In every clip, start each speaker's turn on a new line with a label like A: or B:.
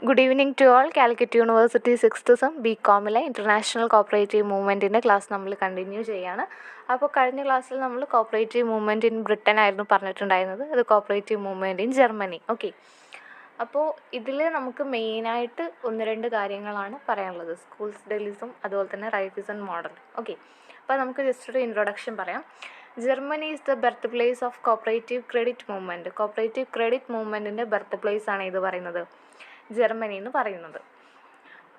A: Good evening to all. Calicut university 6th sem ബികോമിലെ international cooperative മൂവ്മെൻറ്റിൻ്റെ class നമ്മൾ continue ചെയ്യുകയാണ്. അപ്പോൾ കഴിഞ്ഞ ക്ലാസ്സിൽ നമ്മൾ കോപ്പറേറ്റീവ് മൂവ്മെൻറ്റ് ഇൻ ബ്രിട്ടൻ ആയിരുന്നു പറഞ്ഞിട്ടുണ്ടായിരുന്നത്. ഇത് cooperative movement in Germany. Okay, അപ്പോൾ ഇതിൽ നമുക്ക് മെയിനായിട്ട് 1-2 കാര്യങ്ങളാണ് പറയാനുള്ളത്. സ്കൂൾസ് ഡെലിസും അതുപോലെ തന്നെ റൈഫിസൺ മോഡൽ. ഓക്കെ, അപ്പോൾ നമുക്ക് ജസ്റ്റ് ഒരു ഇൻട്രൊഡക്ഷൻ പറയാം. Germany is the birth place of cooperative credit movement. Cooperative credit മൂവ്മെൻറ്റിൻ്റെ ബർത്ത് പ്ലേസ് ആണ് ഇത് പറയുന്നത്, ജർമ്മനി എന്ന് പറയുന്നത്.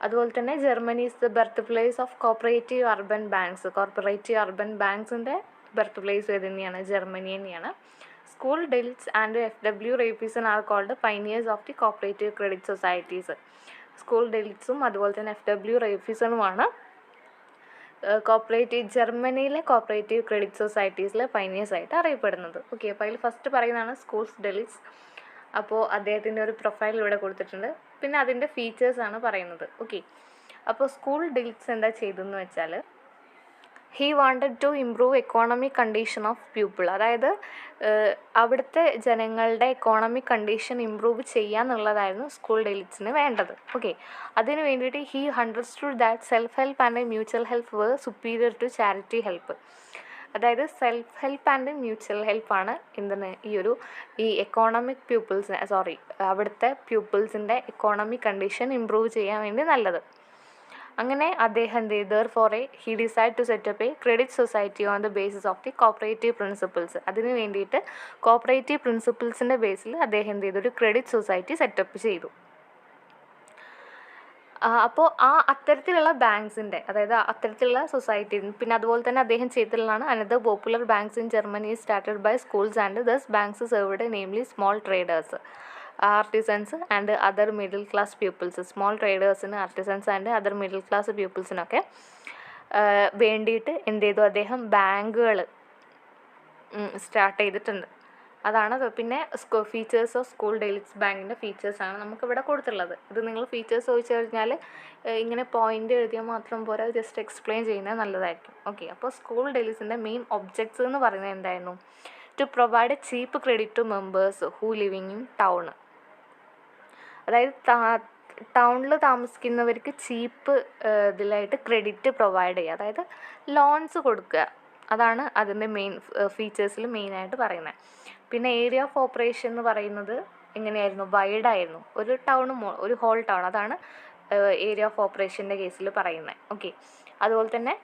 A: അതുപോലെ തന്നെ Germany is the birth place of cooperative urban banks. Cooperative urban ബാങ്ക്സിൻ്റെ ബർത്ത് പ്ലേസ് ഏത് തന്നെയാണ്? ജർമ്മനി തന്നെയാണ്. Schulze Delitzsch and FW Raiffeisen are called pioneers of the cooperative credit societies. Schulze ഡെലിറ്റ്സും അതുപോലെ തന്നെ FW റൈഫിസണുമാണ് ജർമ്മനിയിലെ കോപ്പറേറ്റീവ് ക്രെഡിറ്റ് സൊസൈറ്റീസിലെ പൈനിയേഴ്സ് ആയിട്ട് അറിയപ്പെടുന്നത്. ഓക്കെ, അപ്പോൾ അതിൽ ഫസ്റ്റ് പറയുന്നതാണ് സ്കൂൾസ് ഡെലിറ്റ്സ്. അപ്പോൾ അദ്ദേഹത്തിൻ്റെ ഒരു പ്രൊഫൈൽ ഇവിടെ കൊടുത്തിട്ടുണ്ട്. പിന്നെ അതിൻ്റെ ഫീച്ചേഴ്സാണ് പറയുന്നത്. ഓക്കെ, അപ്പോൾ സ്കൂൾ ഡെലിറ്റ്സ് എന്താ ചെയ്തതെന്ന് വെച്ചാൽ, he wanted to improve economic condition of people. അതായത് അവിടുത്തെ ജനങ്ങളുടെ എക്കോണമിക് കണ്ടീഷൻ ഇമ്പ്രൂവ് ചെയ്യാന്നുള്ളതായിരുന്നു സ്കൂൾ ഡെലിറ്റ്സിന് വേണ്ടത്. ഓക്കെ, അതിന് വേണ്ടിയിട്ട് he understood that self help and mutual help were superior to charity help. അതായത് സെൽഫ് ഹെൽപ്പ് ആൻഡ് മ്യൂച്വൽ ഹെൽപ്പാണ് ഈ എക്കോണമിക് അവിടുത്തെ പ്യൂപ്പിൾസിൻ്റെ എക്കോണമിക് കണ്ടീഷൻ ഇമ്പ്രൂവ് ചെയ്യാൻ വേണ്ടി നല്ലത്. അങ്ങനെ അദ്ദേഹം he decide to set up a credit society on the basis of the cooperative principles. അതിന് വേണ്ടിയിട്ട് കോപ്പറേറ്റീവ് പ്രിൻസിപ്പിൾസിൻ്റെ ബേസിൽ അദ്ദേഹം ഒരു ക്രെഡിറ്റ് സൊസൈറ്റി സെറ്റപ്പ് ചെയ്തു. അപ്പോൾ അത്തരത്തിലുള്ള ബാങ്ക്സിൻ്റെ, അതായത് അത്തരത്തിലുള്ള സൊസൈറ്റി, പിന്നെ അതുപോലെ തന്നെ അദ്ദേഹം ചെയ്തിട്ടുള്ളതാണ് another popular banks in Germany started by Schulze and thus banks served namely small traders, artisans and other middle class peoples. Small ട്രേഡേഴ്സിന്, artisans and other middle class പീപ്പിൾസിനൊക്കെ വേണ്ടിയിട്ട് അദ്ദേഹം ബാങ്കുകൾ സ്റ്റാർട്ട് ചെയ്തിട്ടുണ്ട്. അതാണ്. പിന്നെ ഫീച്ചേഴ്സ് ഓഫ് സ്കൂൾ ഡെലിറ്റ്സ് ബാങ്കിൻ്റെ ഫീച്ചേഴ്സാണ് നമുക്കിവിടെ കൊടുത്തിട്ടുള്ളത്. ഇത് നിങ്ങൾ ഫീച്ചേഴ്സ് ചോദിച്ചു കഴിഞ്ഞാൽ ഇങ്ങനെ പോയിൻ്റ് എഴുതിയാൽ മാത്രം പോരാ, ജസ്റ്റ് എക്സ്പ്ലെയിൻ ചെയ്യുന്നത് നല്ലതായിരിക്കും. ഓക്കെ, അപ്പോൾ സ്കൂൾ ഡെലിറ്റ്സിൻ്റെ മെയിൻ ഒബ്ജക്ട്സ് എന്ന് പറയുന്നത് എന്തായിരുന്നു? To provide cheap credit to members who living in town. അതായത് ടൗണിൽ താമസിക്കുന്നവർക്ക് ചീപ്പ് ഇതിലായിട്ട് ക്രെഡിറ്റ് പ്രൊവൈഡ് ചെയ്യുക, അതായത് ലോൺസ് കൊടുക്കുക. അതാണ് അതിൻ്റെ മെയിൻ ഫീച്ചേഴ്സിൽ മെയിനായിട്ട് പറയുന്നത്. പിന്നെ ഏരിയ ഓഫ് ഓപ്പറേഷൻ എന്ന് പറയുന്നത് എങ്ങനെയായിരുന്നു? വൈഡായിരുന്നു. ഒരു ഹോൾ ടൗൺ, അതാണ് ഏരിയ ഓഫ് ഓപ്പറേഷൻ്റെ കേസിൽ പറയുന്നത്. ഓക്കെ, അതുപോലെ തന്നെ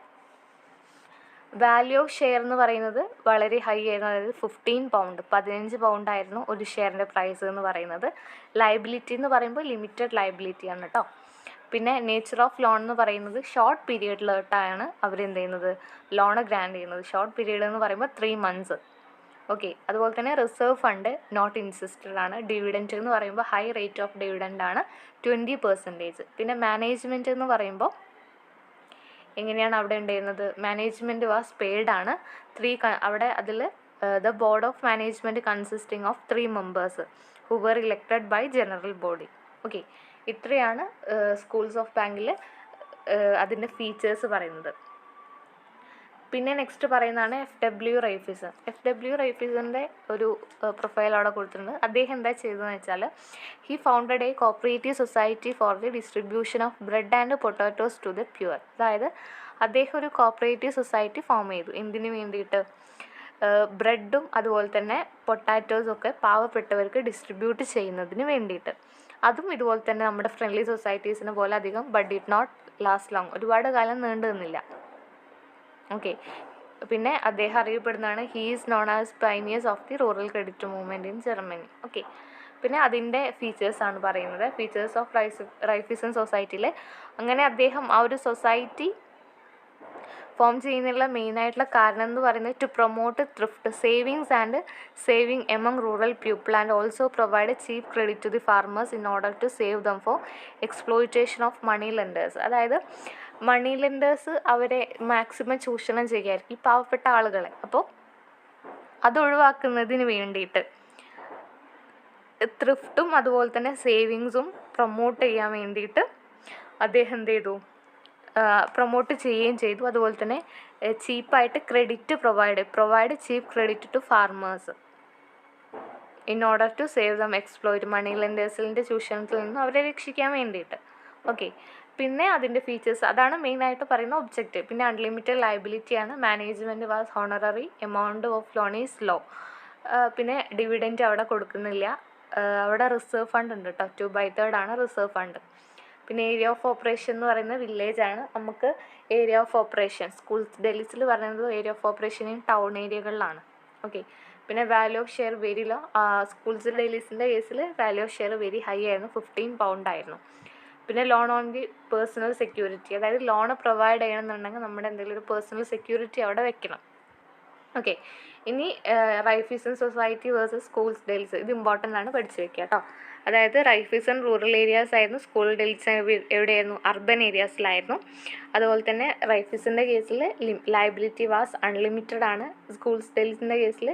A: വാല്യൂ ഓഫ് ഷെയർ എന്ന് പറയുന്നത് വളരെ ഹൈ ആയിരുന്നു. അതായത് 15 പൗണ്ട്, 15 പൗണ്ടായിരുന്നു ഒരു ഷെയറിൻ്റെ പ്രൈസ് എന്ന് പറയുന്നത്. ലയബിലിറ്റി എന്ന് പറയുമ്പോൾ ലിമിറ്റഡ് ലയബിലിറ്റിയാണ് കേട്ടോ. പിന്നെ നേച്ചർ ഓഫ് ലോൺ എന്ന് പറയുന്നത് ഷോർട്ട് പീരിയഡിലോട്ടാണ് അവരെന്ത് ചെയ്യുന്നത്? ലോണ് ഗ്രാൻഡ് ചെയ്യുന്നത്. ഷോർട്ട് പീരീഡ് എന്ന് പറയുമ്പോൾ 3 months. ഓക്കെ, അതുപോലെ തന്നെ റിസർവ് ഫണ്ട് നോട്ട് ഇൻസിസ്റ്റഡ് ആണ്. ഡിവിഡൻറ്റ് എന്ന് പറയുമ്പോൾ ഹൈ റേറ്റ് ഓഫ് ഡിവിഡൻ്റ് ആണ്, 20%. പിന്നെ മാനേജ്മെൻറ്റ് എന്ന് പറയുമ്പോൾ എങ്ങനെയാണ് അവിടെ ഉണ്ടായിരുന്നത്? മാനേജ്മെൻറ്റ് വാസ് പെയ്ഡ് ആണ്. The board of management consisting of 3 members who were elected by general body. Okay, ഇത്രയാണ് സ്കൂൾസ് ഓഫ് ബാങ്കിൽ അതിൻ്റെ ഫീച്ചേഴ്സ് പറയുന്നത്. പിന്നെ നെക്സ്റ്റ് പറയുന്നതാണ് FW റൈഫിസൺ. FW റൈഫിസൻ്റെ ഒരു പ്രൊഫൈൽ അവിടെ കൊടുത്തിട്ടുണ്ട്. അദ്ദേഹം എന്താ ചെയ്തതെന്ന് വെച്ചാൽ, he founded a cooperative society for the distribution of bread and potatoes to the poor. അതായത് അദ്ദേഹം ഒരു കോപ്പറേറ്റീവ് സൊസൈറ്റി ഫോം ചെയ്തു. എന്തിനു വേണ്ടിയിട്ട്? ബ്രെഡും അതുപോലെ തന്നെ പൊട്ടാറ്റോസും ഒക്കെ പാവപ്പെട്ടവർക്ക് ഡിസ്ട്രിബ്യൂട്ട് ചെയ്യുന്നതിന് വേണ്ടിയിട്ട്. അതും ഇതുപോലെ തന്നെ നമ്മുടെ ഫ്രണ്ട്ലി സൊസൈറ്റീസിനെ പോലെ അധികം but did not last long, ഒരുപാട് കാലം നീണ്ടു നിന്നില്ല. ഓക്കെ, പിന്നെ അദ്ദേഹം അറിയപ്പെടുന്നതാണ് he is known as pioneers of the rural credit movement in Germany. Okay, പിന്നെ അതിൻ്റെ ഫീച്ചേഴ്സാണ് പറയുന്നത്. ഫീച്ചേഴ്സ് ഓഫ് റൈഫിസൺ സൊസൈറ്റിയിൽ അങ്ങനെ അദ്ദേഹം ആ ഒരു സൊസൈറ്റി ഫോം ചെയ്യുന്നതിനുള്ള മെയിനായിട്ടുള്ള കാരണം എന്ന് പറയുന്നത് to promote thrift, saving among rural people and also provide cheap credit to the farmers in order to save them for exploitation of money lenders. അതായത് മണി ലെൻഡേഴ്സ് അവരെ മാക്സിമം ചൂഷണം ചെയ്യുമായിരിക്കും ഈ പാവപ്പെട്ട ആളുകളെ. അപ്പോൾ അത് ഒഴിവാക്കുന്നതിന് വേണ്ടിയിട്ട് ത്രിഫ്റ്റും അതുപോലെ തന്നെ സേവിങ്സും പ്രൊമോട്ട് ചെയ്യാൻ വേണ്ടിയിട്ട് അദ്ദേഹം എന്ത് ചെയ്തു? പ്രൊമോട്ട് ചെയ്യുകയും ചെയ്തു. അതുപോലെ തന്നെ ചീപ്പായിട്ട് credit provide cheap credit to farmers. In order to save them exploit money ലെൻഡേഴ്സിൻ്റെ ചൂഷണത്തിൽ നിന്നും അവരെ രക്ഷിക്കാൻ വേണ്ടിയിട്ട്. ഓക്കെ, പിന്നെ അതിൻ്റെ ഫീച്ചേഴ്സ്, അതാണ് മെയിനായിട്ട് പറയുന്ന ഒബ്ജക്റ്റ്. പിന്നെ അൺലിമിറ്റഡ് ലയബിലിറ്റിയാണ്. Management was honorary, amount of loan is low. പിന്നെ ഡിവിഡൻറ്റ് അവിടെ കൊടുക്കുന്നില്ല. അവിടെ റിസർവ് ഫണ്ട് ഉണ്ട് കേട്ടോ, 2/3 ആണ് റിസർവ് ഫണ്ട്. പിന്നെ ഏരിയ ഓഫ് ഓപ്പറേഷൻ എന്ന് പറയുന്നത് വില്ലേജാണ്. നമുക്ക് ഏരിയ ഓഫ് ഓപ്പറേഷൻ സ്കൂൾസ് ഡൽഹിയിൽ പറയുന്നത് area of operation in town ഏരിയകളിലാണ്. ഓക്കെ, പിന്നെ value of share very low. Schulze ഡൽഹിസിൻ്റെ കേസിൽ value of share very high ആയിരുന്നു, 15 പൗണ്ട് ആയിരുന്നു. പിന്നെ loan on the personal security, അതായത് ലോൺ പ്രൊവൈഡ് ചെയ്യണമെന്നുണ്ടെങ്കിൽ നമ്മുടെ എന്തെങ്കിലും ഒരു പേഴ്സണൽ സെക്യൂരിറ്റി അവിടെ വെക്കണം. ഓക്കെ, ഇനി റൈഫീസൺ സൊസൈറ്റി വേഴ്സസ് സ്കൂൾസ് ഡൽഹിസ്, ഇത് ഇമ്പോർട്ടൻ്റ് ആണ്, പഠിച്ചു വെക്കുക കേട്ടോ. അതായത് റൈഫീസൺ റൂറൽ ഏരിയാസ് ആയിരുന്നു, സ്കൂൾ ഡൽഹിസ് എവിടെയായിരുന്നു, അർബൻ ഏരിയാസിലായിരുന്നു. അതുപോലെ തന്നെ റൈഫീസൻ്റെ കേസിൽ ലയബിലിറ്റി വാസ് അൺലിമിറ്റഡ് ആണ്, സ്കൂൾസ് ഡൽഹിസിൻ്റെ കേസിൽ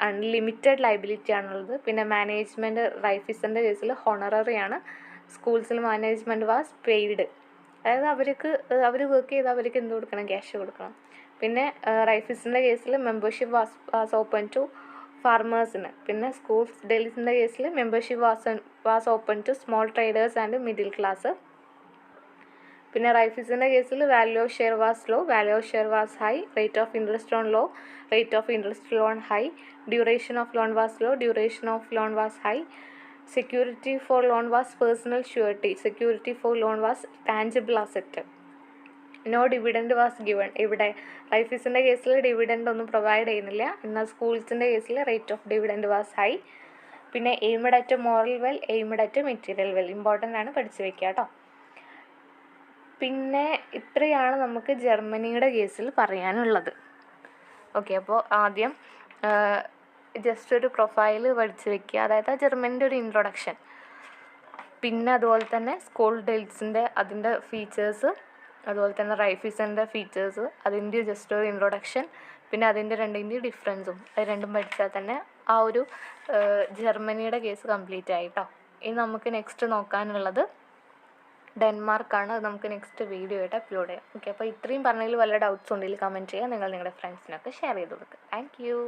A: അൺലിമിറ്റഡ് ലയബിലിറ്റി ആണുള്ളത്. പിന്നെ മാനേജ്മെൻറ്റ് റൈഫീസൻ്റെ കേസിൽ ഹോണററി ആണ്, സ്കൂൾസിൽ മാനേജ്മെൻറ്റ് വാസ് പെയ്ഡ്, അതായത് അവർ വർക്ക് ചെയ്ത് അവർക്ക് എന്ത് കൊടുക്കണം, ക്യാഷ് കൊടുക്കണം. പിന്നെ റൈഫീസിൻ്റെ കേസിൽ മെമ്പർഷിപ്പ് വാസ് ഓപ്പൺ ടു ഫാർമേഴ്സിന്. പിന്നെ സ്കൂൾസ് ഡൽഹിസിൻ്റെ കേസിൽ membership was open to small traders and middle class. പിന്നെ റൈഫീസിൻ്റെ കേസിൽ value of share was low, value of share was high, rate of interest on low, rate of interest loan high, duration of loan was low, duration of loan was high, security for loan was personal surety, security for loan was tangible asset. No dividend was given. ഇവിടെ റൈഫീസിൻ്റെ കേസിൽ dividend ഒന്നും provide ചെയ്യുന്നില്ല, എന്നാൽ സ്കൂൾസിൻ്റെ കേസിൽ rate of dividend was high. പിന്നെ aimed at moral well, aimed at material well, important ആണ്, പഠിച്ചു വെക്കുക കേട്ടോ. പിന്നെ ഇത്രയാണ് നമുക്ക് ജർമ്മനിയുടെ കേസിൽ പറയാനുള്ളത്. ഓക്കെ, അപ്പോൾ ആദ്യം ജസ്റ്റ് ഒരു പ്രൊഫൈൽ പഠിച്ചു വെക്കുക, അതായത് ജർമ്മനിൻ്റെ ഒരു ഇൻട്രൊഡക്ഷൻ. പിന്നെ അതുപോലെ തന്നെ സ്കൂൾ ഡൽഹിസിൻ്റെ അതിൻ്റെ ഫീച്ചേഴ്സ്, അതുപോലെ തന്നെ റൈഫീസൻ്റെ ഫീച്ചേഴ്സ്, അതിൻ്റെ ജസ്റ്റ് ഒരു ഇൻട്രൊഡക്ഷൻ, പിന്നെ അതിൻ്റെ രണ്ടിൻ്റെയും ഡിഫറൻസും, അത് രണ്ടും പഠിച്ചാൽ തന്നെ ആ ഒരു ജർമ്മനിയുടെ കേസ് കംപ്ലീറ്റ് ആയി കേട്ടോ. ഇനി നമുക്ക് നെക്സ്റ്റ് നോക്കാനുള്ളത് ഡെൻമാർക്കാണ്. അത് നമുക്ക് നെക്സ്റ്റ് വീഡിയോ ആയിട്ട് അപ്ലോഡ് ചെയ്യാം. ഓക്കെ, അപ്പോൾ ഇത്രയും പറഞ്ഞതിൽ വല്ല ഡൗട്ട്സ് ഉണ്ടെങ്കിൽ കമൻറ്റ് ചെയ്യുക. നിങ്ങൾ നിങ്ങളുടെ ഫ്രണ്ട്സിനൊക്കെ ഷെയർ ചെയ്ത് കൊടുക്കുക. Thank you.